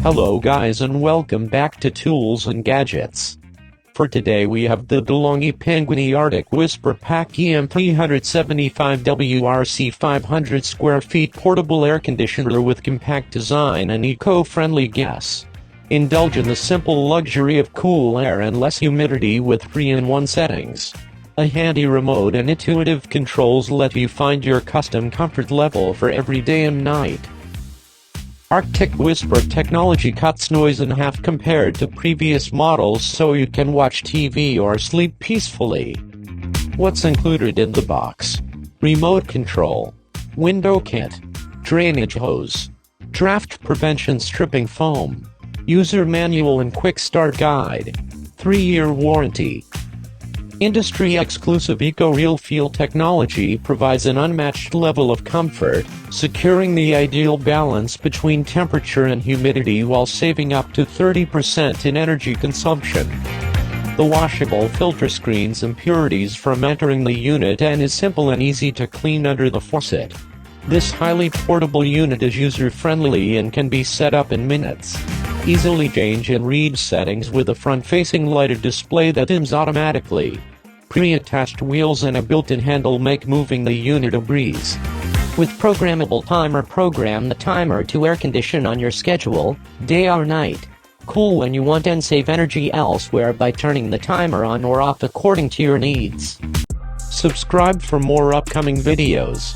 Hello guys and welcome back to Tools and Gadgets. For today we have the Delonghi Pinguino Arctic Whisper Pack EM375WRC 500 square feet portable air conditioner with compact design and eco-friendly gas. Indulge in the simple luxury of cool air and less humidity with 3-in-1 settings. A handy remote and intuitive controls let you find your custom comfort level for every day and night. Arctic Whisper technology cuts noise in half compared to previous models so you can watch TV or sleep peacefully. What's included in the box? Remote control, window kit, drainage hose, draft prevention stripping foam, user manual and quick start guide, 3-year warranty. Industry-exclusive Eco-Real Feel technology provides an unmatched level of comfort, securing the ideal balance between temperature and humidity while saving up to 30% in energy consumption. The washable filter screens impurities from entering the unit and is simple and easy to clean under the faucet. This highly portable unit is user-friendly and can be set up in minutes. Easily change and read settings with a front-facing lighted display that dims automatically. Pre-attached wheels and a built-in handle make moving the unit a breeze. With programmable timer, program the timer to air condition on your schedule, day or night. Cool when you want and save energy elsewhere by turning the timer on or off according to your needs. Subscribe for more upcoming videos.